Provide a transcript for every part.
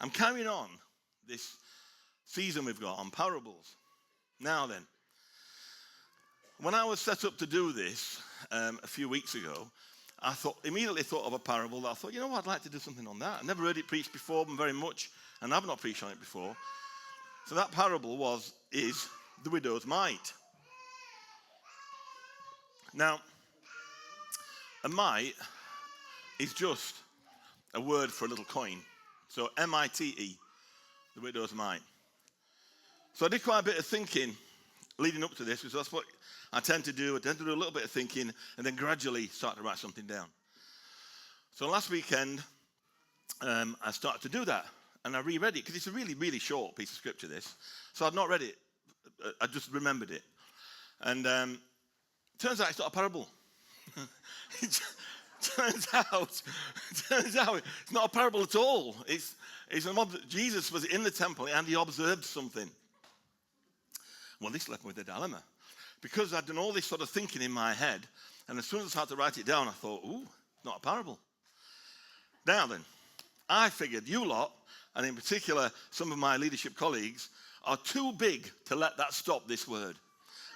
I'm carrying on this season we've got on parables. Now then, when I was set up to do this a few weeks ago, I immediately thought of a parable that I thought, you know what, I'd like to do something on that. I've never heard it preached before very much, and I've not preached on it before. So that parable is the widow's mite. Now, a mite is just a word for a little coin. So M-I-T-E, the widow's mite. So I did quite a bit of thinking leading up to this, because that's what I tend to do. I tend to do a little bit of thinking and then gradually start to write something down. So last weekend, I started to do that. And I reread it, because it's a really, really short piece of scripture, this. So I'd not read it. I just remembered it. And turns out it's not a parable. Turns out it's not a parable at all. Jesus was in the temple and he observed something. Well, this left me with a dilemma. Because I'd done all this sort of thinking in my head, and as soon as I started to write it down, I thought, ooh, not a parable. Now then, I figured you lot, and in particular some of my leadership colleagues, are too big to let that stop this word.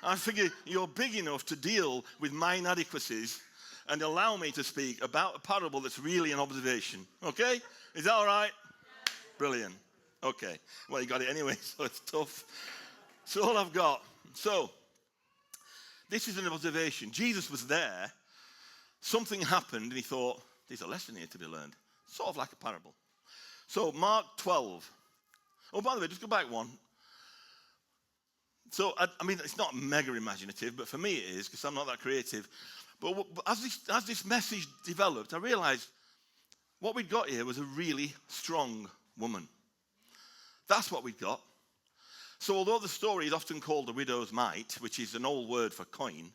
I figure you're big enough to deal with my inadequacies and allow me to speak about a parable that's really an observation. Okay? Is that all right? Brilliant. Okay. Well, you got it anyway, so it's tough. So all I've got. So, this is an observation. Jesus was there. Something happened, and he thought, there's a lesson here to be learned. Sort of like a parable. So, Mark 12. Oh, by the way, just go back one. So, I mean, it's not mega imaginative, but for me it is, because I'm not that creative. But as this message developed, I realized what we'd got here was a really strong woman. That's what we'd got. So although the story is often called the widow's mite, which is an old word for coin,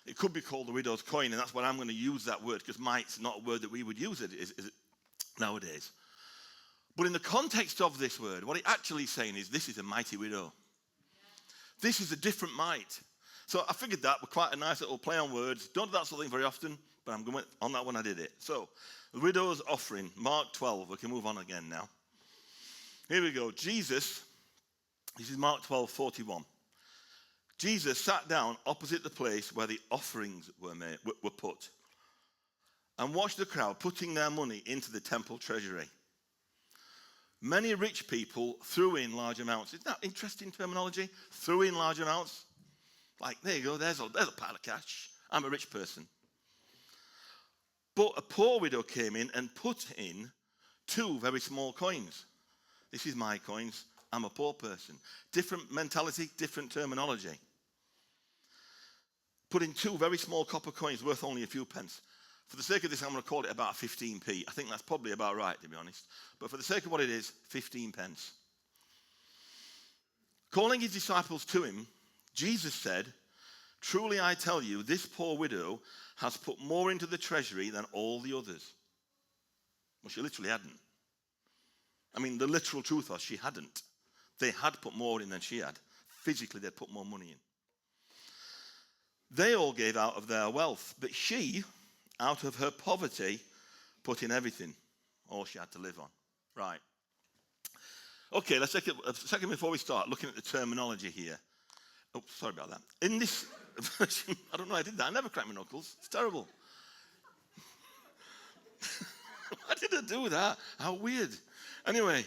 it could be called the widow's coin, and that's what I'm going to use that word, because mite's not a word that we would use is it nowadays. But in the context of this word, what it actually is saying is this is a mighty widow. This is a different mite. So I figured that was quite a nice little play on words. Don't do that sort of thing very often, but I'm going on that one I did it. So, the widow's offering, Mark 12. We can move on again now. Here we go. Jesus, this is Mark 12:41. Jesus sat down opposite the place where the offerings were put and watched the crowd putting their money into the temple treasury. Many rich people threw in large amounts. Isn't that interesting terminology? Threw in large amounts. Like, there you go, there's a pile of cash. I'm a rich person. But a poor widow came in and put in 2 very small coins. This is my coins. I'm a poor person. Different mentality, different terminology. Put in 2 very small copper coins worth only a few pence. For the sake of this, I'm going to call it about 15p. I think that's probably about right, to be honest. But for the sake of what it is, 15 pence. Calling his disciples to him, Jesus said, "Truly I tell you, this poor widow has put more into the treasury than all the others." Well, she literally hadn't. I mean, the literal truth was she hadn't. They had put more in than she had. Physically, they'd put more money in. They all gave out of their wealth, but she, out of her poverty, put in everything, all she had to live on. Right. Okay, let's take a second before we start looking at the terminology here. Oh, sorry about that. In this version, I don't know, I did that. I never cracked my knuckles. It's terrible. Why did I do that? How weird. Anyway.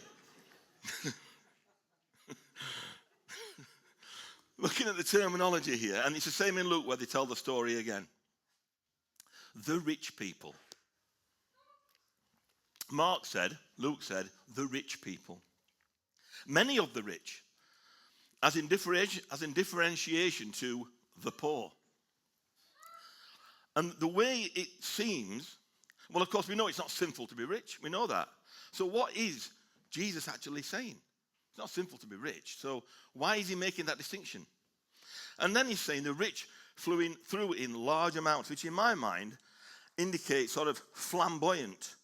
Looking at the terminology here, and it's the same in Luke where they tell the story again. The rich people. Luke said, the rich people. Many of the rich. As in differentiation to the poor. And the way it seems, well, of course, we know it's not sinful to be rich. We know that. So what is Jesus actually saying? It's not sinful to be rich. So why is he making that distinction? And then he's saying the rich threw in large amounts, which in my mind indicates sort of flamboyant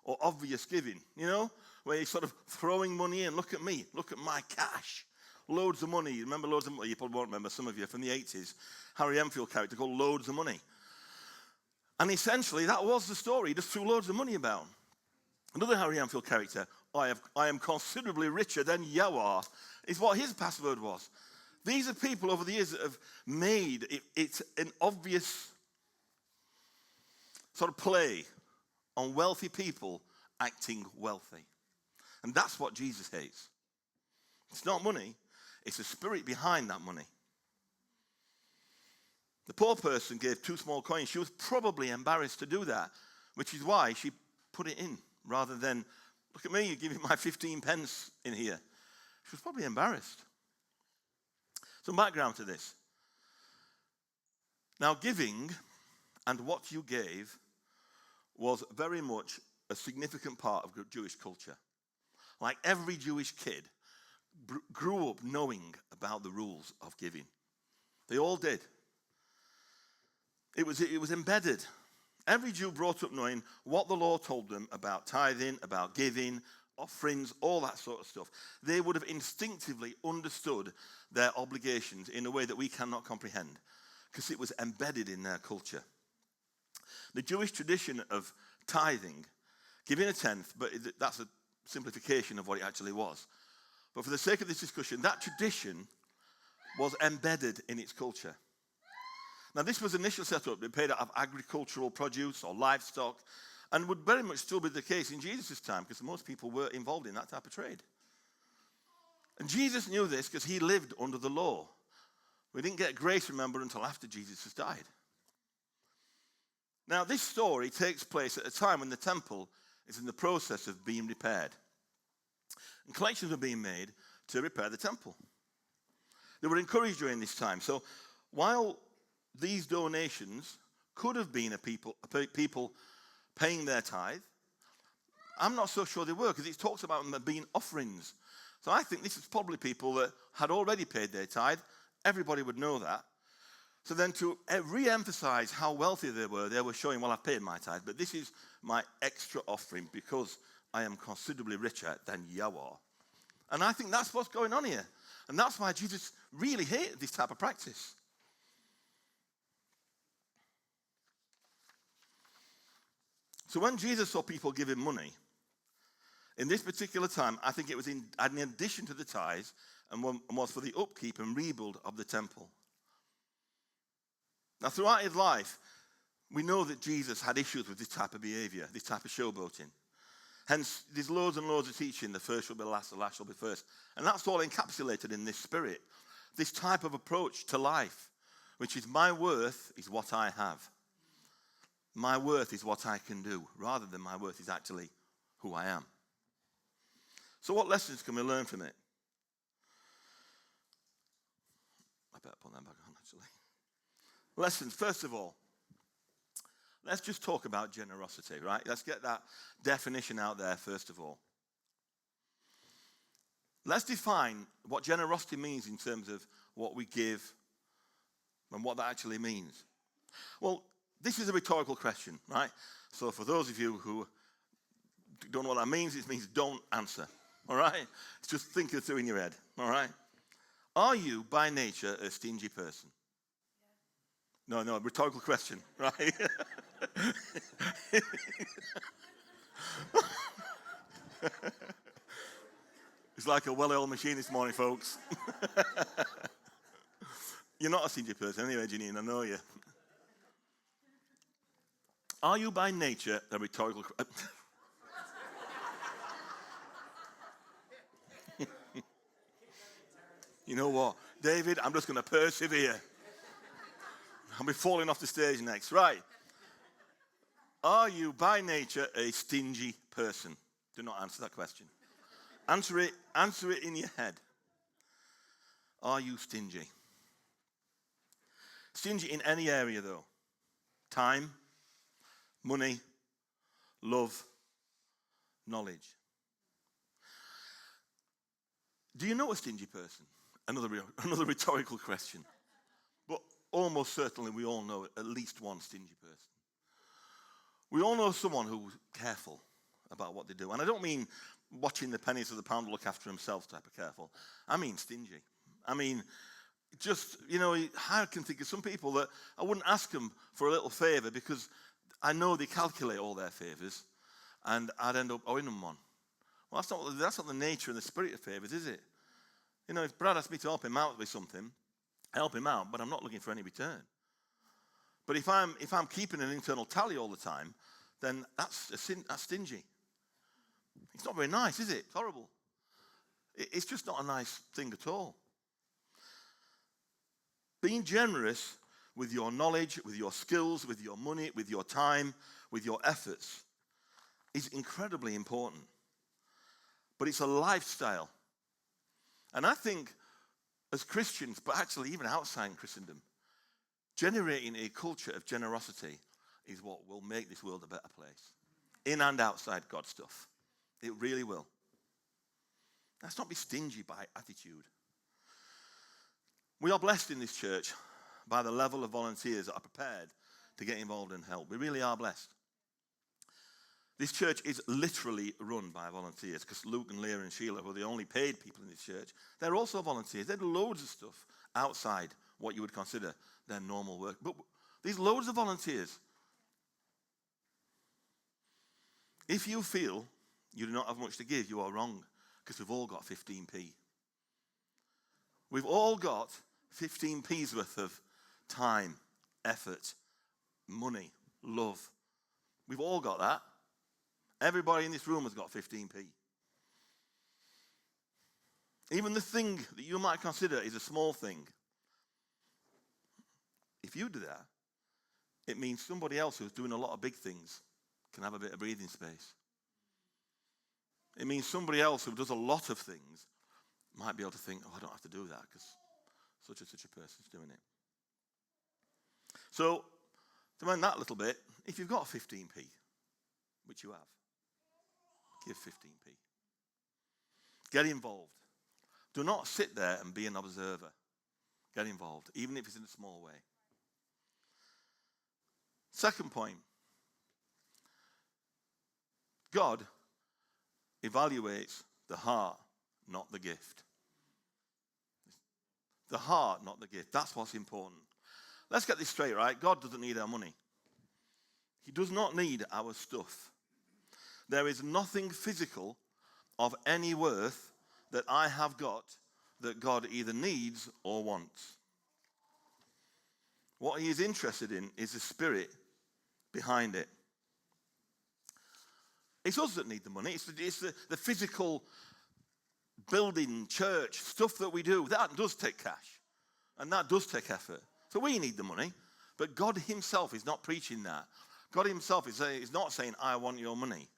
or obvious giving, you know, where he's sort of throwing money in. Look at me. Look at my cash. Loads of money. Remember loads of money? You probably won't remember, some of you, from the 80s. Harry Enfield character called Loads of Money. And essentially, that was the story. He just threw loads of money about. Another Harry Enfield character, I am considerably richer than you are, is what his password was. These are people over the years that have made it's an obvious sort of play on wealthy people acting wealthy. And that's what Jesus hates. It's not money, it's the spirit behind that money. The poor person gave 2 small coins. She was probably embarrassed to do that, which is why she put it in rather than, look at me, you give me my 15 pence in here. She was probably embarrassed. Some background to this. Now, giving and what you gave was very much a significant part of Jewish culture. Like every Jewish kid grew up knowing about the rules of giving. They all did. It was embedded. Every Jew brought up knowing what the law told them about tithing, about giving, offerings, all that sort of stuff. They would have instinctively understood their obligations in a way that we cannot comprehend because it was embedded in their culture. The Jewish tradition of tithing, giving a tenth, but that's a simplification of what it actually was. But for the sake of this discussion, that tradition was embedded in its culture. Now, this was initially set up. They paid out of agricultural produce or livestock, and would very much still be the case in Jesus' time because most people were involved in that type of trade. And Jesus knew this because he lived under the law. We didn't get grace, remember, until after Jesus has died. Now, this story takes place at a time when the temple is in the process of being repaired. And collections were being made to repair the temple. They were encouraged during this time. So while these donations could have been people paying their tithe, I'm not so sure they were because it talks about them being offerings. So I think this is probably people that had already paid their tithe. Everybody would know that. So then to re-emphasize how wealthy they were showing, well, I've paid my tithe, but this is my extra offering because I am considerably richer than you are. And I think that's what's going on here. And that's why Jesus really hated this type of practice. So when Jesus saw people giving money, in this particular time, I think it was in addition to the tithes and was for the upkeep and rebuild of the temple. Now, throughout his life, we know that Jesus had issues with this type of behavior, this type of showboating. Hence, there's loads and loads of teaching. The first shall be last, the last shall be first. And that's all encapsulated in this spirit, this type of approach to life, which is my worth is what I have. My worth is what I can do, rather than my worth is actually who I am. So what lessons can we learn from it? I better put that back on, actually. Lessons, first of all, let's just talk about generosity, right? Let's get that definition out there, first of all. Let's define what generosity means in terms of what we give and what that actually means. Well, this is a rhetorical question, right? So for those of you who don't know what that means, it means don't answer, all right? Just think it through in your head, all right? Are you, by nature, a stingy person? No, rhetorical question, right? It's like a well-oiled machine this morning, folks. You're not a stingy person anyway, Janine, I know you. Are you by nature a rhetorical question? You know what, David, I'm just going to persevere. I'll be falling off the stage next. Right. Are you by nature a stingy person? Do not answer that question. Answer it in your head. Are you stingy? Stingy in any area, though. Time, money, love, knowledge. Do you know a stingy person? Another rhetorical question. But almost certainly we all know at least one stingy person. We all know someone who's careful about what they do. And I don't mean watching the pennies of the pound look after himself type of careful. I mean stingy. I mean, just, I can think of some people that I wouldn't ask them for a little favour because I know they calculate all their favours and I'd end up owing them one. Well, that's not the nature and the spirit of favours, is it? You know, if Brad asks me to help him out with something, I help him out, but I'm not looking for any return. But if I'm keeping an internal tally all the time, then that's stingy. It's not very nice, is it? It's horrible. It's just not a nice thing at all. Being generous with your knowledge, with your skills, with your money, with your time, with your efforts is incredibly important. But it's a lifestyle. And I think as Christians, but actually even outside Christendom, generating a culture of generosity is what will make this world a better place. In and outside God's stuff. It really will. Let's not be stingy by attitude. We are blessed in this church by the level of volunteers that are prepared to get involved and help. We really are blessed. This church is literally run by volunteers because Luke and Leah and Sheila, who are the only paid people in this church, they're also volunteers. They do loads of stuff outside what you would consider their normal work. But these loads of volunteers. If you feel you do not have much to give, you are wrong because we've all got 15p. We've all got 15p's worth of time, effort, money, love. We've all got that. Everybody in this room has got 15p. Even the thing that you might consider is a small thing. If you do that, it means somebody else who's doing a lot of big things can have a bit of breathing space. It means somebody else who does a lot of things might be able to think, oh, I don't have to do that because such and such a person's doing it. So, to mind that little bit, if you've got 15p, which you have, give 15p. Get involved. Do not sit there and be an observer. Get involved, even if it's in a small way. Second point. God evaluates the heart, not the gift. The heart, not the gift. That's what's important. Let's get this straight, right? God doesn't need our money. He does not need our stuff. There is nothing physical of any worth that I have got that God either needs or wants. What he is interested in is the spirit behind it. It's us that need the money. It's the physical building, church, stuff that we do. That does take cash. And that does take effort. So we need the money. But God himself is not preaching that. God himself is not saying, I want your money.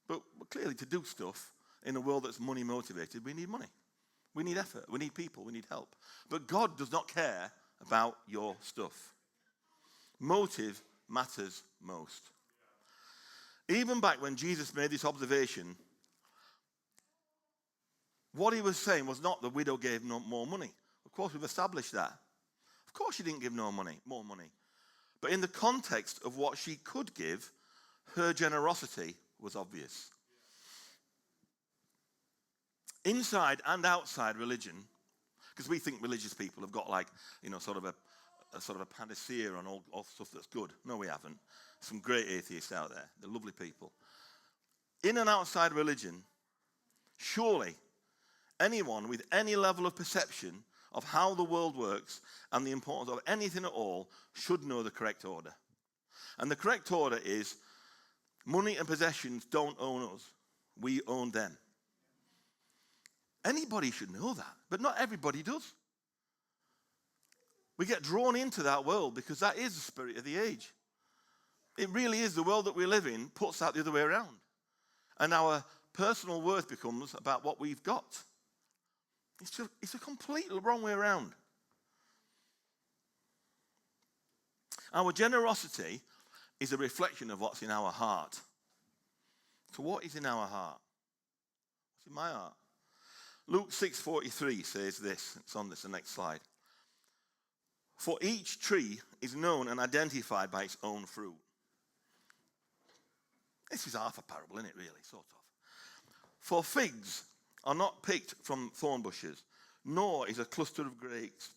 But clearly to do stuff in a world that's money motivated, we need money. We need effort. We need people. We need help. But God does not care about your stuff. Motive matters most. Even back when Jesus made this observation, what he was saying was not the widow gave no more money. Of course, we've established that. Of course she didn't give more money. But in the context of what she could give, her generosity was obvious. Inside and outside religion, because we think religious people have got sort of a panacea on all stuff that's good. No, we haven't. Some great atheists out there. They're lovely people. In and outside religion, surely anyone with any level of perception of how the world works and the importance of anything at all should know the correct order. And the correct order is money and possessions don't own us. We own them. Anybody should know that, but not everybody does. We get drawn into that world because that is the spirit of the age. It really is. The world that we live in puts that the other way around. And our personal worth becomes about what we've got. It's a completely wrong way around. Our generosity is a reflection of what's in our heart. So what is in our heart? What's in my heart? Luke 6:43 says this. It's on the next slide. For each tree is known and identified by its own fruit. This is half a parable, isn't it, really? Sort of. For figs are not picked from thorn bushes, nor is a cluster of grapes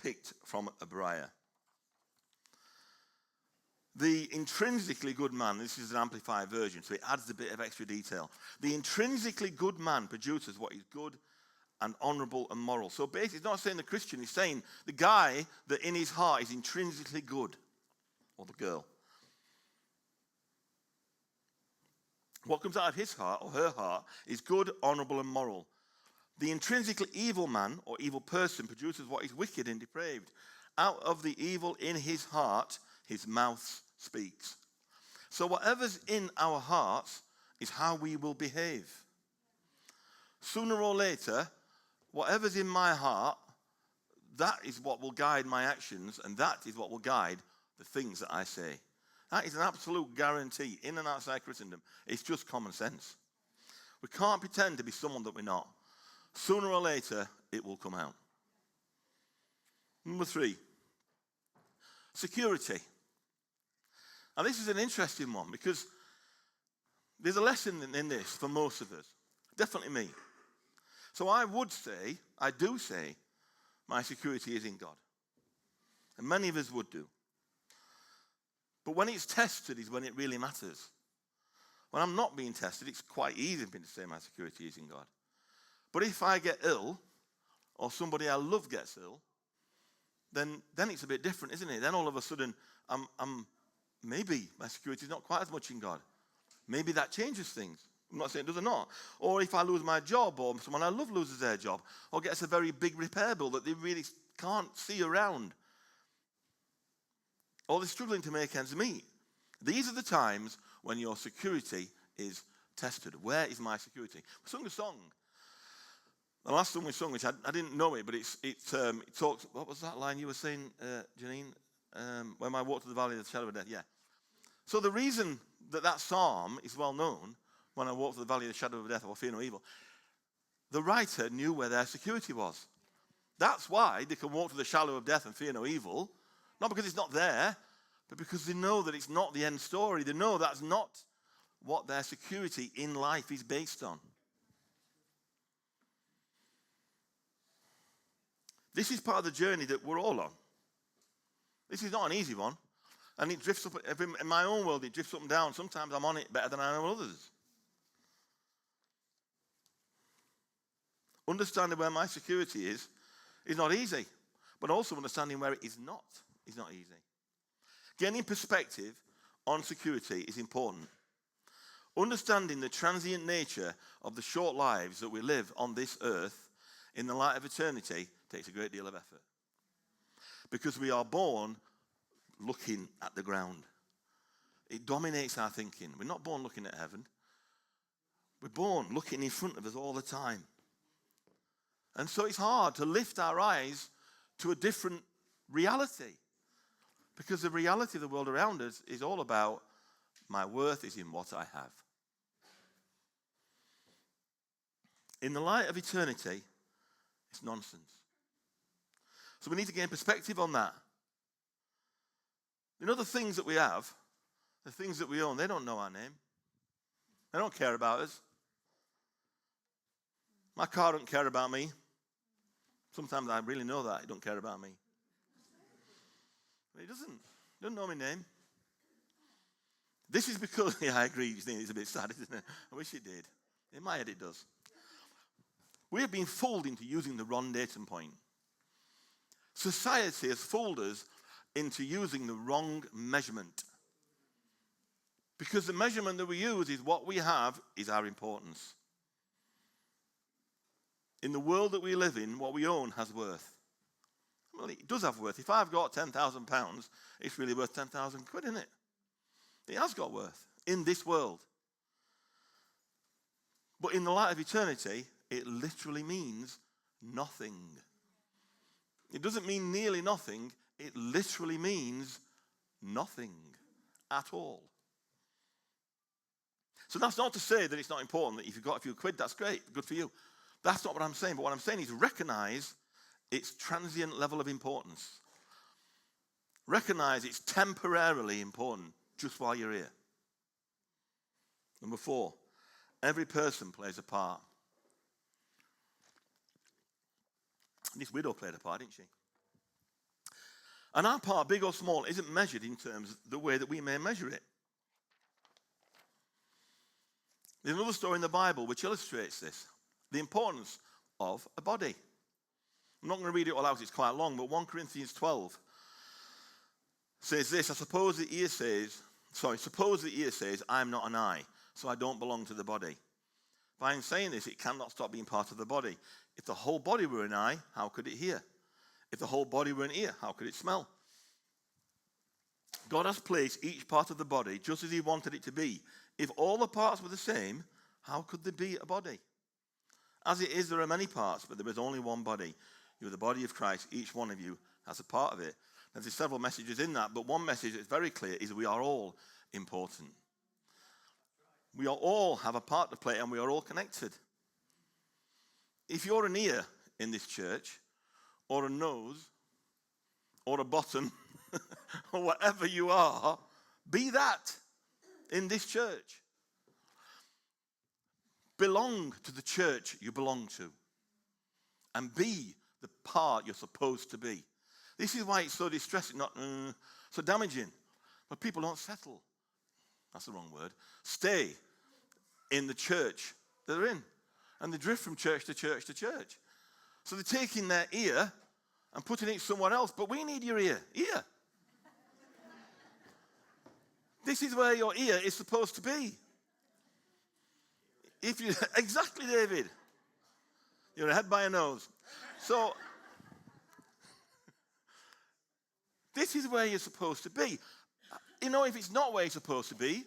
picked from a briar. The intrinsically good man, this is an amplified version, so it adds a bit of extra detail. The intrinsically good man produces what is good and honourable and moral. So basically, it's not saying the Christian, it's saying the guy that in his heart is intrinsically good, or the girl. What comes out of his heart or her heart is good, honourable and moral. The intrinsically evil man or evil person produces what is wicked and depraved. Out of the evil in his heart, his mouth speaks. So whatever's in our hearts is how we will behave. Sooner or later, whatever's in my heart, that is what will guide my actions, and that is what will guide the things that I say. That is an absolute guarantee in and outside Christendom. It's just common sense. We can't pretend to be someone that we're not. Sooner or later, it will come out. Number 3, security. Now, this is an interesting one because there's a lesson in this for most of us, definitely me. So I do say, my security is in God. And many of us would do. But when it's tested is when it really matters. When I'm not being tested, it's quite easy for me to say my security is in God. But if I get ill, or somebody I love gets ill, then it's a bit different, isn't it? Then all of a sudden, maybe my security is not quite as much in God. Maybe that changes things. I'm not saying it does or not. Or if I lose my job, or someone I love loses their job, or gets a very big repair bill that they really can't see around, or they're struggling to make ends meet. These are the times when your security is tested. Where is my security? We sung a song. The last song we sung, which I didn't know it, but it talks. What was that line you were saying, Janine? When I walk to the valley of the shadow of death. Yeah. So the reason that psalm is well known, when I walk to the valley of the shadow of death, I will fear no evil. The writer knew where their security was. That's why they can walk to the shadow of death and fear no evil. Not because it's not there, but because they know that it's not the end story. They know that's not what their security in life is based on. This is part of the journey that we're all on. This is not an easy one. And it drifts up, in my own world, it drifts up and down. Sometimes I'm on it better than I know others. Understanding where my security is not easy. But also understanding where it is not easy. Getting perspective on security is important. Understanding the transient nature of the short lives that we live on this earth in the light of eternity takes a great deal of effort. Because we are born looking at the ground. It dominates our thinking. We're not born looking at heaven. We're born looking in front of us all the time. And so it's hard to lift our eyes to a different reality. Because the reality of the world around us is all about my worth is in what I have. In the light of eternity, it's nonsense. So we need to gain perspective on that. You know, the things that we have, the things that we own, they don't know our name. They don't care about us. My car don't care about me. Sometimes I really know that it don't care about me. But it doesn't know my name. This is because, yeah, I agree, it's a bit sad, isn't it? I wish it did. In my head it does. We have been fooled into using the wrong datum point. Society has fooled us into using the wrong measurement. Because the measurement that we use is what we have is our importance. In the world that we live in, what we own has worth. Well, it does have worth. If I've got £10,000, it's really worth 10,000 quid, isn't it? It has got worth in this world. But in the light of eternity, it literally means nothing. It doesn't mean nearly nothing. It literally means nothing at all. So that's not to say that it's not important that if you've got a few quid, that's great, good for you. That's not what I'm saying. But what I'm saying is recognize its transient level of importance. Recognize it's temporarily important just while you're here. Number 4, every person plays a part. This widow played a part, didn't she? And our part, big or small, isn't measured in terms of the way that we may measure it. There's another story in the Bible which illustrates this, the importance of a body. I'm not going to read it all out, it's quite long, but 1 Corinthians 12 says this, suppose the ear says, I'm not an eye, so I don't belong to the body. By saying this, it cannot stop being part of the body. If the whole body were an eye, how could it hear? If the whole body were an ear, how could it smell? God has placed each part of the body just as he wanted it to be. If all the parts were the same, how could there be a body? As it is, there are many parts, but there is only one body. You are the body of Christ. Each one of you has a part of it. There's several messages in that, but one message that's very clear is we are all important. We all have a part to play, and we are all connected. If you're an ear in this church, or a nose, or a bottom, or whatever you are, be that in this church. Belong to the church you belong to. And be the part you're supposed to be. This is why it's so distressing, not so damaging. But people don't settle. That's the wrong word. Stay in the church that they're in. And they drift from church to church to church. So they're taking their ear and putting it somewhere else. But we need your ear. Ear. This is where your ear is supposed to be. Exactly, David. You're ahead by a nose. So, this is where you're supposed to be. If it's not where you're supposed to be,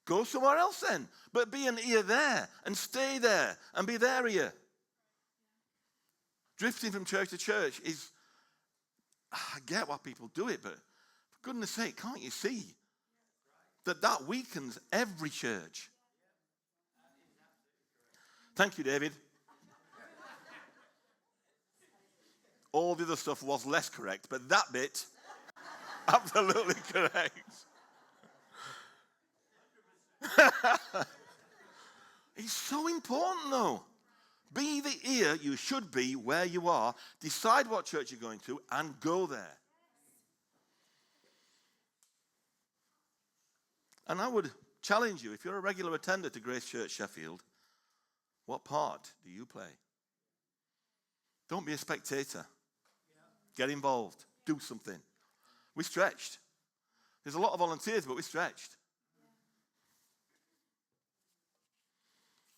go somewhere else then. But be an ear there and stay there and be their ear. Drifting from church to church is, I get why people do it, but for goodness sake, can't you see that weakens every church? Thank you, David. All the other stuff was less correct, but that bit, absolutely correct. It's so important, though. Be the ear you should be where you are. Decide what church you're going to and go there. And I would challenge you, if you're a regular attender to Grace Church Sheffield, what part do you play? Don't be a spectator. Get involved. Do something. We're stretched. There's a lot of volunteers, but we're stretched.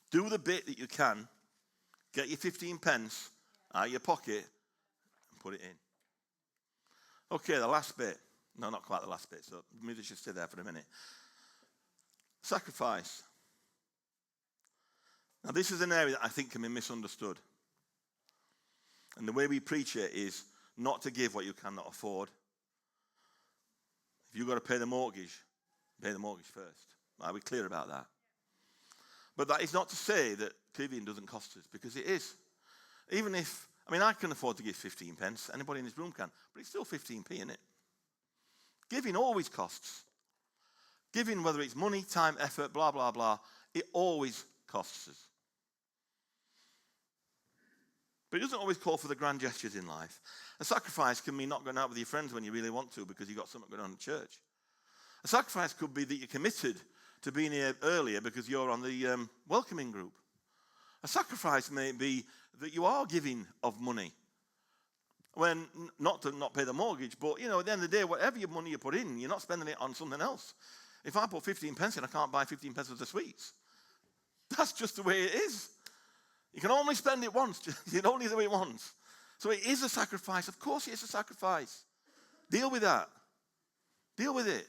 Do the bit that you can. Get your 15 pence out of your pocket and put it in. Okay, the last bit. No, not quite the last bit, so maybe I should stay there for a minute. Sacrifice. Now, this is an area that I think can be misunderstood. And the way we preach it is not to give what you cannot afford. If you've got to pay the mortgage first. Are we clear about that? But that is not to say that giving doesn't cost us, because it is. Even if, I can afford to give 15 pence. Anybody in this room can. But it's still 15p, isn't it? Giving always costs. Giving, whether it's money, time, effort, blah, blah, blah, it always costs us. But it doesn't always call for the grand gestures in life. A sacrifice can mean not going out with your friends when you really want to because you've got something going on in church. A sacrifice could be that you're committed to being here earlier because you're on the welcoming group. A sacrifice may be that you are giving of money. When, not to not pay the mortgage, but, at the end of the day, whatever your money you put in, you're not spending it on something else. If I put 15 pence in, I can't buy 15 pence worth of sweets. That's just the way it is. You can only spend it once. You can only do it once. So it is a sacrifice. Of course it is a sacrifice. Deal with that. Deal with it.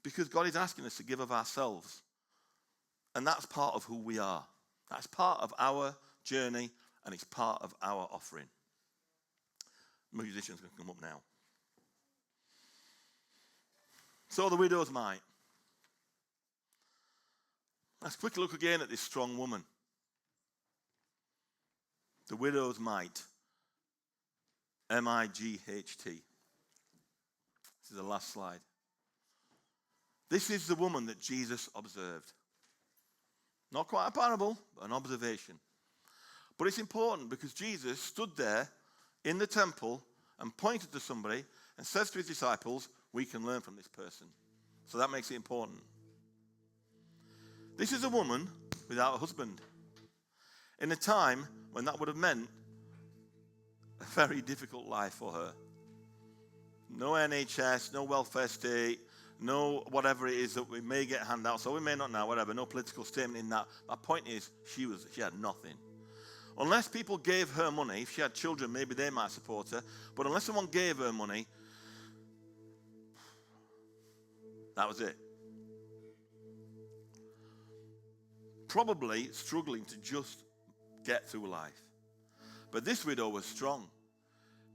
Because God is asking us to give of ourselves. And that's part of who we are. That's part of our journey, and it's part of our offering. Musicians can come up now. So the widow's mite. Let's quickly look again at this strong woman. The widow's mite. M-I-G-H-T. This is the last slide. This is the woman that Jesus observed. Not quite a parable, but an observation. But it's important because Jesus stood there in the temple and pointed to somebody and says to his disciples, we can learn from this person. So that makes it important. This is a woman without a husband, in a time when that would have meant a very difficult life for her. No NHS, no welfare state, no whatever it is that we may get handouts, or we may not now, whatever, no political statement in that. My point is, she had nothing. Unless people gave her money, if she had children, maybe they might support her, but unless someone gave her money, that was it. Probably struggling to just get through life. But this widow was strong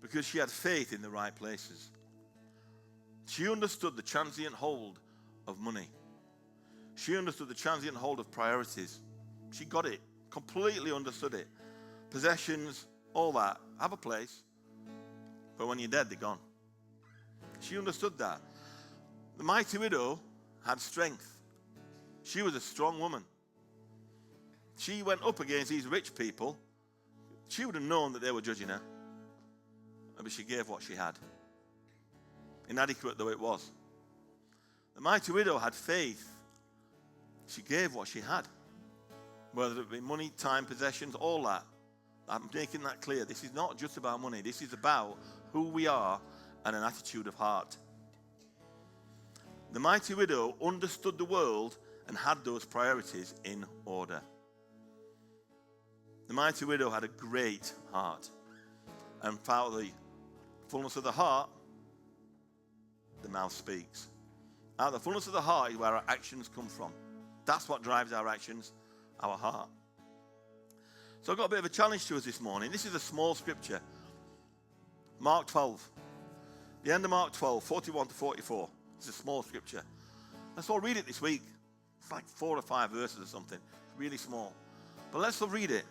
because she had faith in the right places. She understood the transient hold of money. She understood the transient hold of priorities. She got it, completely understood it. Possessions, all that, have a place. But when you're dead, they're gone. She understood that. The mighty widow had strength. She was a strong woman. She went up against these rich people. She would have known that they were judging her. But she gave what she had, inadequate though it was. The mighty widow had faith. She gave what she had, whether it be money, time, possessions, all that. I'm making that clear. This is not just about money. This is about who we are and an attitude of heart. The mighty widow understood the world and had those priorities in order. The mighty widow had a great heart, and out of the fullness of the heart, the mouth speaks. Out of the fullness of the heart is where our actions come from. That's what drives our actions, our heart. So I've got a bit of a challenge to us this morning. This is a small scripture. Mark 12. The end of Mark 12, 41 to 44. It's a small scripture. Let's all read it this week. It's like 4 or 5 verses or something. It's really small. But let's all read it.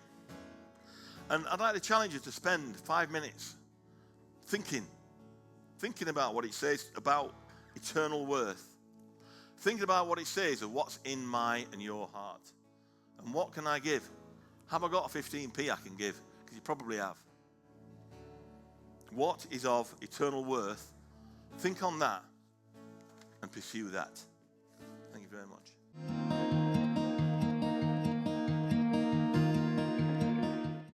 And I'd like to challenge you to spend 5 minutes thinking about what it says about eternal worth. Thinking about what it says of what's in my and your heart. And what can I give? Have I got a 15p I can give? Because you probably have. What is of eternal worth? Think on that and pursue that. Thank you very much.